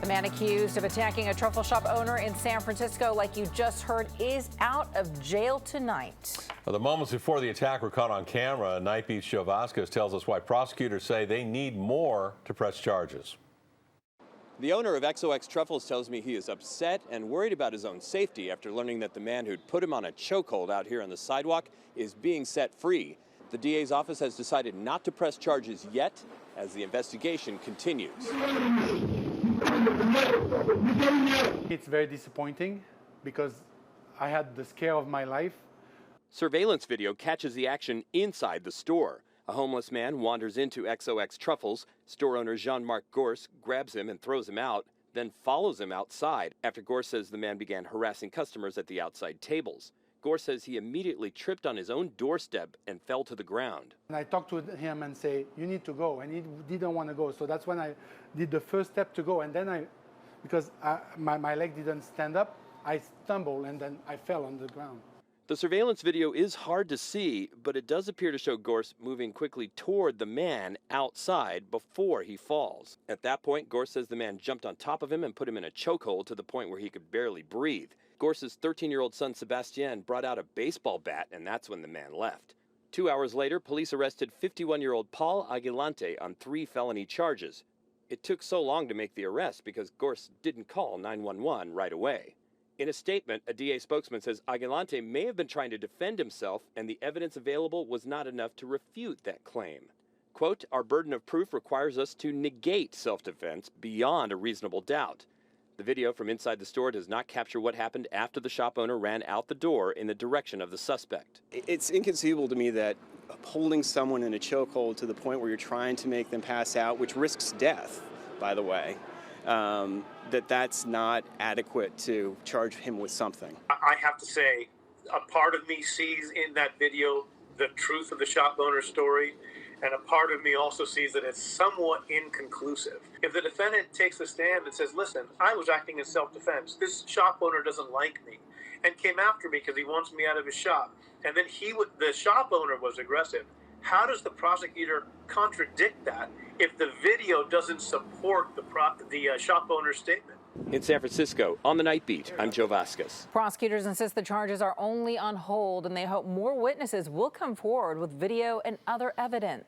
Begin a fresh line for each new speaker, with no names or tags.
Man accused of attacking a truffle shop owner in San Francisco, like you just heard, is out of jail tonight.
Well, the moments before the attack were caught on camera. Night Beat's Vazquez tells us why prosecutors say they need more to press charges.
The owner of XOX Truffles tells me he is upset and worried about his own safety after learning that the man who'd put him on a chokehold out here on the sidewalk is being set free. The DA's office has decided not to press charges yet as the investigation continues.
It's very disappointing because I had the scare of my life.
Surveillance video catches the action inside the store. A homeless man wanders into XOX Truffles. Store owner Jean-Marc Gorse grabs him and throws him out, then follows him outside after Gorse says the man began harassing customers at the outside tables. Gorse says he immediately tripped on his own doorstep and fell to the ground.
And I talked to him and say, you need to go. And he didn't want to go. So that's when I did the first step to go. And then because my leg didn't stand up, I stumbled and then I fell on the ground.
The surveillance video is hard to see, but it does appear to show Gorse moving quickly toward the man outside before he falls. At that point, Gorse says the man jumped on top of him and put him in a chokehold to the point where he could barely breathe. Gorse's 13-year-old son, Sebastien, brought out a baseball bat, and that's when the man left. 2 hours later, police arrested 51-year-old Paul Aguilante on 3 felony charges. It took so long to make the arrest because Gorse didn't call 911 right away. In a statement, a DA spokesman says Aguilante may have been trying to defend himself, and the evidence available was not enough to refute that claim. Quote, "Our burden of proof requires us to negate self-defense beyond a reasonable doubt." The video from inside the store does not capture what happened after the shop owner ran out the door in the direction of the suspect.
It's inconceivable to me that holding someone in a chokehold to the point where you're trying to make them pass out, which risks death, by the way, that's not adequate to charge him with something.
I have to say, a part of me sees in that video the truth of the shop owner's story, and a part of me also sees that it's somewhat inconclusive. If the defendant takes a stand and says, listen, I was acting in self-defense, this shop owner doesn't like me, and came after me because he wants me out of his shop, and then the shop owner was aggressive, how does the prosecutor contradict that if the video doesn't support the shop owner's statement?
In San Francisco, on the Night Beat, I'm Joe Vazquez.
Prosecutors insist the charges are only on hold, and they hope more witnesses will come forward with video and other evidence.